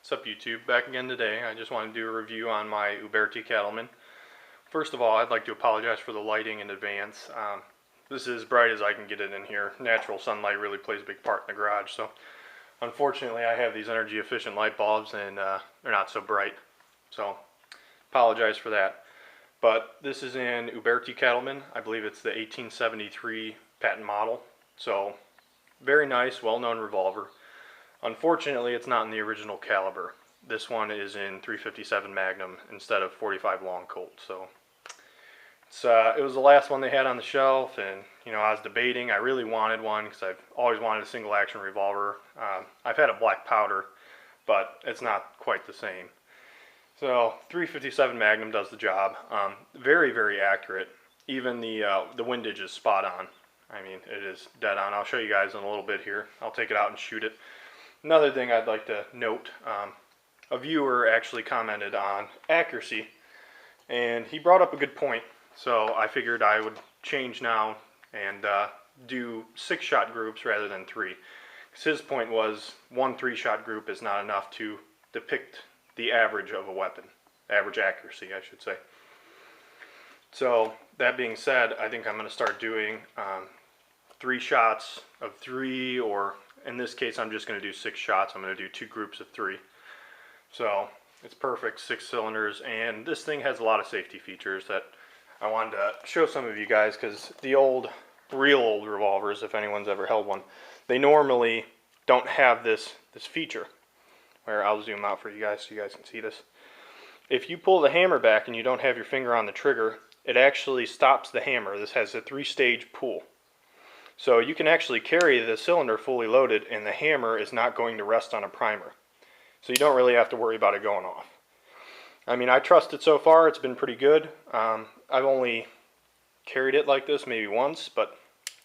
What's up, YouTube? Back again today. I just want to do a review on my Uberti cattleman. First of all, I'd like to apologize for the lighting in advance. This is as bright as I can get it in here. Natural sunlight really plays a big part in the garage, so unfortunately I have these energy efficient light bulbs and they're not so bright. So apologize for that. But this is an Uberti cattleman. I believe it's the 1873 patent model. So very nice, well-known revolver. Unfortunately, it's not in the original caliber. This one is in 357 Magnum instead of 45 Long Colt. So it was the last one they had on the shelf, and I was debating. I really wanted one because I've always wanted a single action revolver. I've had a black powder, but it's not quite the same. So 357 Magnum does the job. Very, very accurate. Even the windage is spot on. I mean, it is dead on. I'll show you guys in a little bit here. I'll take it out and shoot it. Another thing I'd like to note, a viewer actually commented on accuracy, and he brought up a good point, so I figured I would change now and do 6-shot groups rather than 3. Because his point was 1 3-shot group is not enough to depict the average of a weapon, average accuracy I should say. So that being said, I think I'm going to start doing 3 shots of 3, or in this case I'm just going to do 6 shots. I'm going to do 2 groups of 3. So it's perfect, 6 cylinders, and this thing has a lot of safety features that I wanted to show some of you guys, because the real old revolvers, if anyone's ever held one, they normally don't have this feature, where I'll zoom out for you guys so you guys can see this. If you pull the hammer back and you don't have your finger on the trigger, it actually stops the hammer. This has a 3-stage pull. So you can actually carry the cylinder fully loaded and the hammer is not going to rest on a primer. So you don't really have to worry about it going off. I mean, I trust it so far. It's been pretty good. I've only carried it like this maybe once, but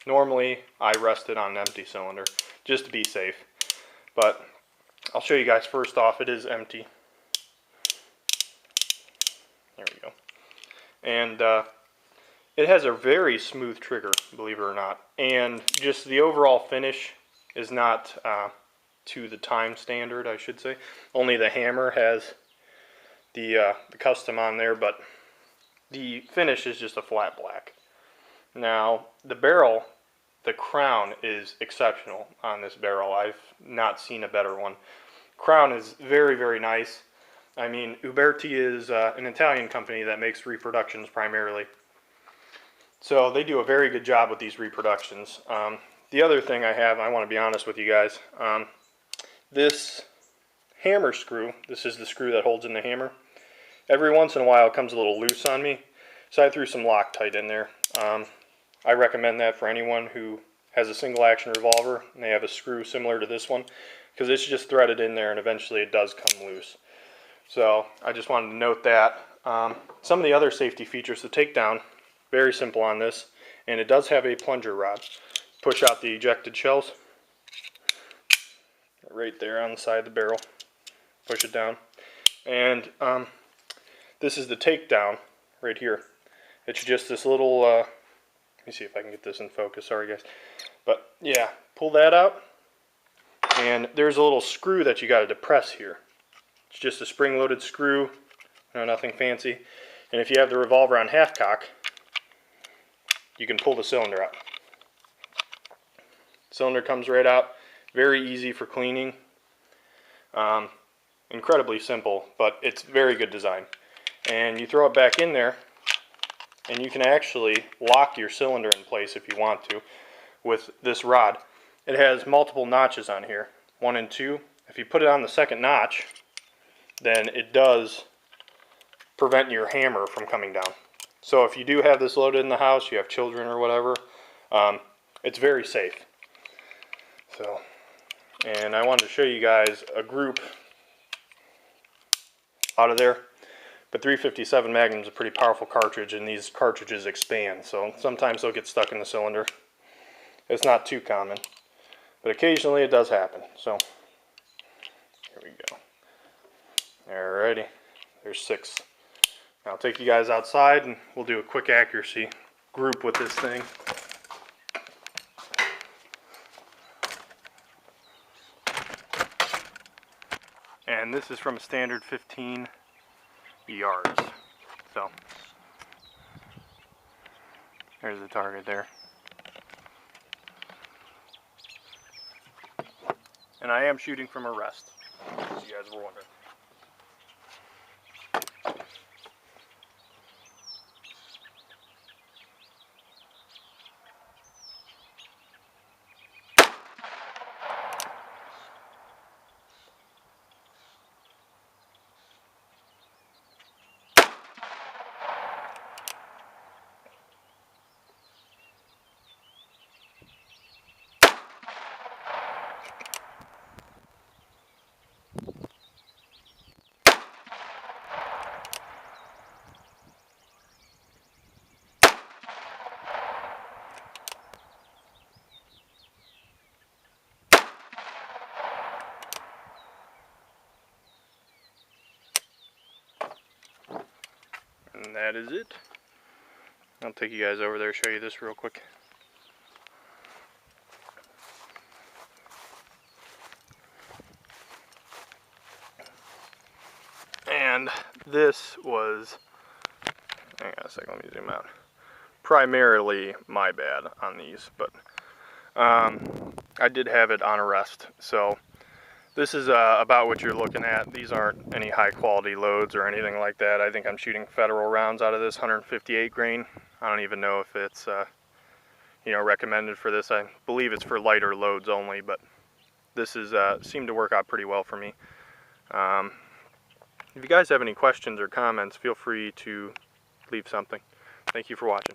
normally I rest it on an empty cylinder just to be safe. But I'll show you guys first off. It is empty. There we go. And it has a very smooth trigger, believe it or not, and just the overall finish is not to the time standard, I should say. Only the hammer has the custom on there, but the finish is just a flat black. Now the barrel, the crown is exceptional on this barrel. I've not seen a better one. Crown is very, very nice. I mean, Uberti is an Italian company that makes reproductions primarily. So they do a very good job with these reproductions. The other thing I want to be honest with you guys, this hammer screw, this is the screw that holds in the hammer, every once in a while it comes a little loose on me, so I threw some Loctite in there. I recommend that for anyone who has a single action revolver and they have a screw similar to this one, because it's just threaded in there and eventually it does come loose. So I just wanted to note that. Some of the other safety features, the takedown, very simple on this, and it does have a plunger rod. Push out the ejected shells right there on the side of the barrel. Push it down, and this is the takedown right here. It's just this little, let me see if I can get this in focus, sorry guys. But yeah, pull that out, and there's a little screw that you got to depress here. It's just a spring-loaded screw, nothing fancy. And if you have the revolver on half cock, you can pull the cylinder out. Cylinder comes right out. Very easy for cleaning. Incredibly simple, but it's very good design. And you throw it back in there, and you can actually lock your cylinder in place if you want to with this rod. It has multiple notches on here, 1 and 2. If you put it on the second notch, then it does prevent your hammer from coming down. So if you do have this loaded in the house, you have children or whatever, it's very safe. So, and I wanted to show you guys a group out of there. But 357 Magnum is a pretty powerful cartridge, and these cartridges expand, so sometimes they'll get stuck in the cylinder. It's not too common, but occasionally it does happen. So here we go. Alrighty, there's 6. I'll take you guys outside and we'll do a quick accuracy group with this thing. And and this is from a standard 15 yards. So there's the target there. And I am shooting from a rest, as you guys were wondering. And that is it. I'll take you guys over there, show you this real quick. And this was, hang on a second, let me zoom out. Primarily my bad on these, but I did have it on a rest. So this is about what you're looking at. These aren't any high quality loads or anything like that. I think I'm shooting Federal rounds out of this 158 grain. I don't even know if it's you know, recommended for this. I believe it's for lighter loads only, but this is seemed to work out pretty well for me. If you guys have any questions or comments, feel free to leave something. Thank you for watching.